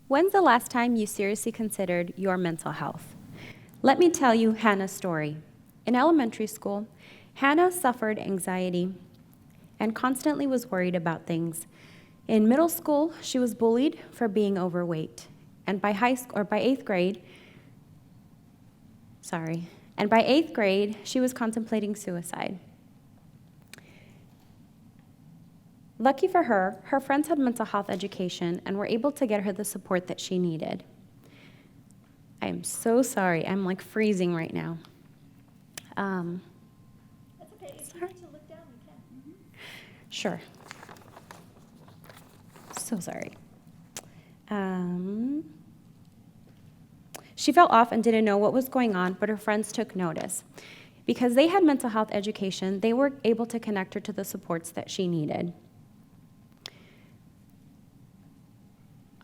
When's the last time you seriously considered your mental health? Let me tell you Hannah's story. In elementary school, Hannah suffered anxiety and constantly was worried about things. In middle school, she was bullied for being overweight. And by eighth grade, she was contemplating suicide. Lucky for her, her friends had mental health education and were able to get her the support that she needed. I am so sorry. I'm like freezing right now. That's okay. If you need to look down, you can. Sure. So sorry. She felt off and didn't know what was going on, but her friends took notice. Because they had mental health education, they were able to connect her to the supports that she needed.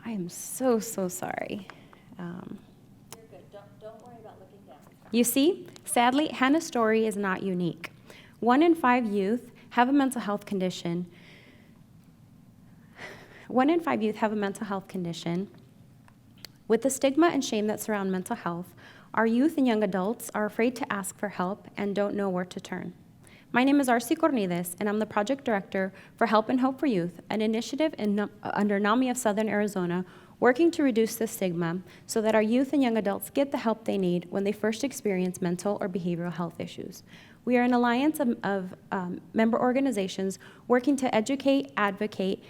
I am so sorry. You're good. Don't worry about looking down. You see, sadly, Hannah's story is not unique. 1 in 5 youth have a mental health condition. 1 in 5 youth have a mental health condition. With the stigma and shame that surround mental health, our youth and young adults are afraid to ask for help and don't know where to turn. My name is Arcy, and I'm the project director for Help and Hope for Youth, an initiative under NAMI of Southern Arizona, working to reduce the stigma so that our youth and young adults get the help they need when they first experience mental or behavioral health issues. We are an alliance of member organizations working to educate, advocate,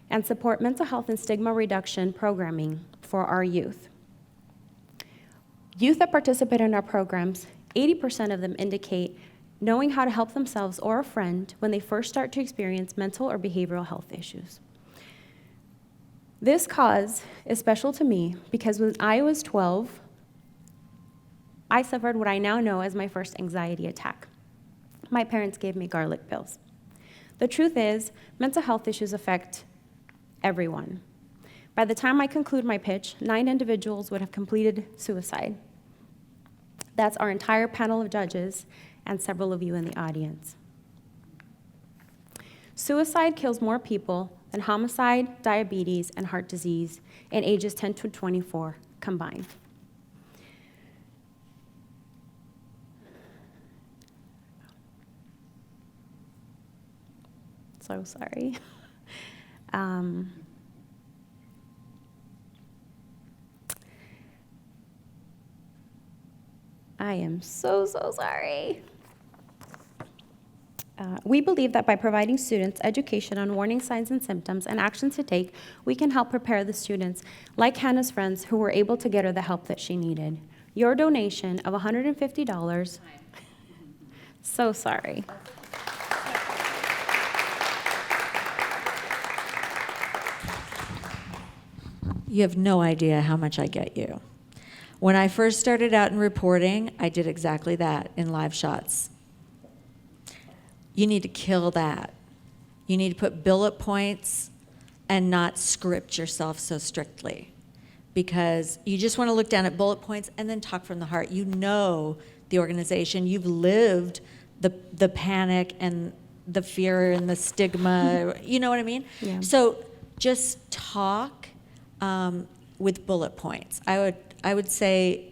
and support mental health and stigma reduction programming for our youth. Youth that participate in our programs, 80% of them indicate knowing how to help themselves or a friend when they first start to experience mental or behavioral health issues. This cause is special to me because when I was 12, I suffered what I now know as my first anxiety attack. My parents gave me garlic pills. The truth is, mental health issues affect everyone. By the time I conclude my pitch, 9 individuals would have completed suicide. That's our entire panel of judges and several of you in the audience. Suicide kills more people than homicide, diabetes, and heart disease in ages 10 to 24 combined. So sorry. I am so sorry. We believe that by providing students education on warning signs and symptoms and actions to take, we can help prepare the students, like Hannah's friends, who were able to get her the help that she needed. Your donation of $150, so sorry. You have no idea how much I get you. When I first started out in reporting, I did exactly that in live shots. You need to kill that. You need to put bullet points and not script yourself so strictly, because you just want to look down at bullet points and then talk from the heart. You know the organization. You've lived the panic and the fear and the stigma. You know what I mean? Yeah. So just talk with bullet points. I would say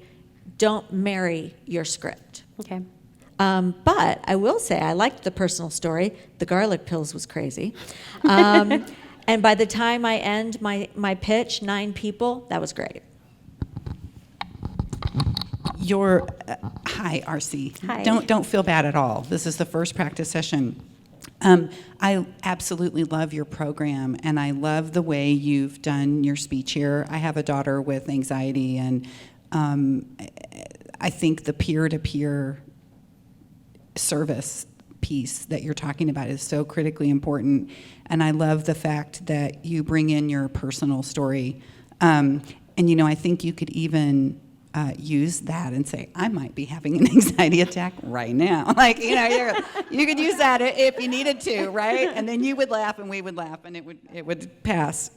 don't marry your script. Okay. But I will say I liked the personal story. The garlic pills was crazy. And by the time I end my pitch, 9 people, that was great. Hi, Arcy. Hi. Don't feel bad at all. This is the first practice session. I absolutely love your program, and I love the way you've done your speech here. I have a daughter with anxiety, and I think the peer-to-peer service piece that you're talking about is so critically important, and I love the fact that you bring in your personal story. And I think you could even use that and say, I might be having an anxiety attack right now. You could use that if you needed to, right? And then you would laugh and we would laugh and it would pass.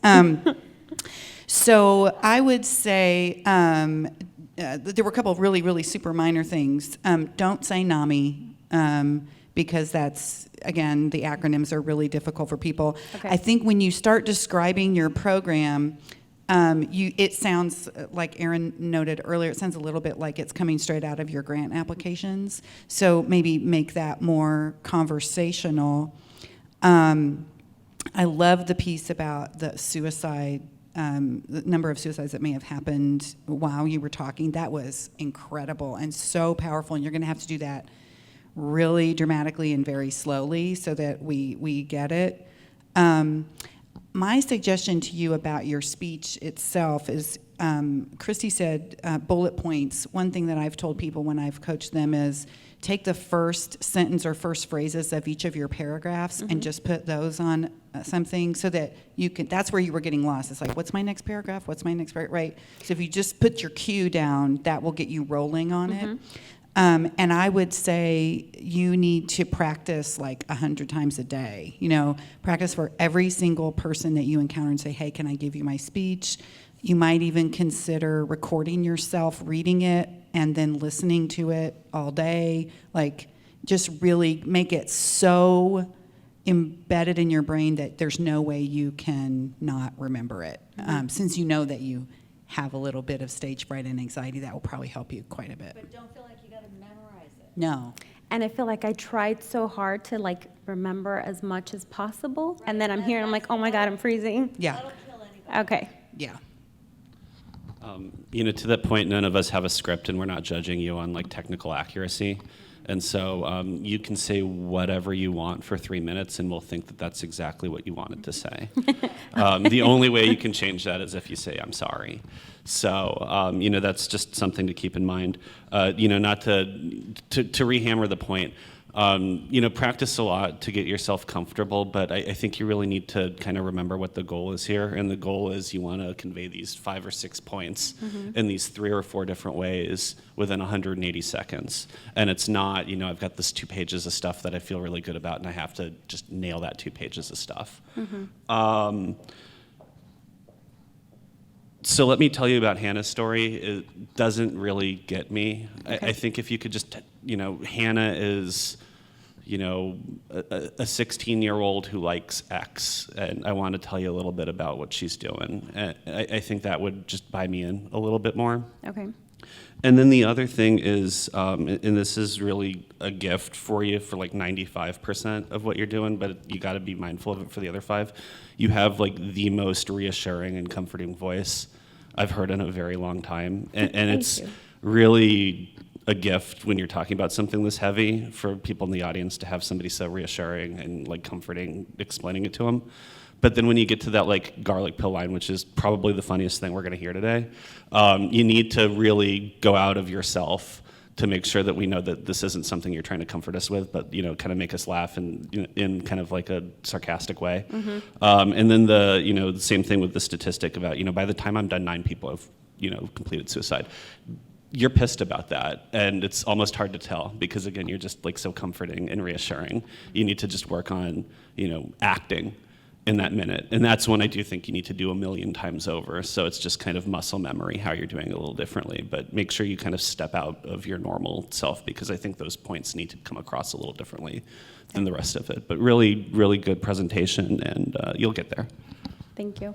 So I would say there were a couple of really, really super minor things. Don't say NAMI, because that's, again, the acronyms are really difficult for people. Okay. I think when you start describing your program, It sounds like Aaron noted earlier, it sounds a little bit like it's coming straight out of your grant applications. So maybe make that more conversational. I love the piece about the suicide, the number of suicides that may have happened while you were talking. That was incredible and so powerful. And you're going to have to do that really dramatically and very slowly so that we get it. My suggestion to you about your speech itself is, Christy said bullet points. One thing that I've told people when I've coached them is take the first sentence or first phrases of each of your paragraphs and just put those on something so that you can, that's where you were getting lost. It's like, what's my next paragraph? What's my next paragraph? Right? So if you just put your cue down, that will get you rolling on it. And I would say you need to practice like 100 times a day. You know, practice for every single person that you encounter and say, hey, can I give you my speech? You might even consider recording yourself reading it and then listening to it all day. Like, just really make it so embedded in your brain that there's no way you can not remember it. Since you know that you have a little bit of stage fright and anxiety, that will probably help you quite a bit. But don't feel like you got to memorize it. No. And I feel like I tried so hard to like remember as much as possible, and then I'm here and I'm like, oh my God, I'm freezing. Yeah. That'll kill anybody. Okay. Yeah. To that point, none of us have a script, and we're not judging you on like technical accuracy. And so you can say whatever you want for 3 minutes, and we'll think that that's exactly what you wanted to say. The only way you can change that is if you say, I'm sorry. So, that's just something to keep in mind. Not to rehammer the point, practice a lot to get yourself comfortable, but I think you really need to kind of remember what the goal is here. And the goal is you want to convey these 5 or 6 points in these 3 or 4 different ways within 180 seconds. And it's not, I've got this 2 pages of stuff that I feel really good about, and I have to just nail that 2 pages of stuff. So let me tell you about Hannah's story. It doesn't really get me. I think if you could just, Hannah is, a 16-year-old who likes X, and I want to tell you a little bit about what she's doing. I think that would just buy me in a little bit more. Okay. And then the other thing is, and this is really a gift for you for like 95% of what you're doing, but you got to be mindful of it for the other 5. You have like the most reassuring and comforting voice I've heard in a very long time. And it's really a gift when you're talking about something this heavy for people in the audience to have somebody so reassuring and like comforting, explaining it to them. But then when you get to that like garlic pill line, which is probably the funniest thing we're going to hear today, you need to really go out of yourself to make sure that we know that this isn't something you're trying to comfort us with, but kind of make us laugh in kind of like a sarcastic way. And then the same thing with the statistic about by the time I'm done, 9 people have completed suicide. You're pissed about that, and it's almost hard to tell because again, you're just like so comforting and reassuring. You need to just work on acting in that minute. And that's when I do think you need to do 1,000,000 times over. So it's just kind of muscle memory, how you're doing it a little differently. But make sure you kind of step out of your normal self because I think those points need to come across a little differently than the rest of it. But really, really good presentation, and you'll get there. Thank you.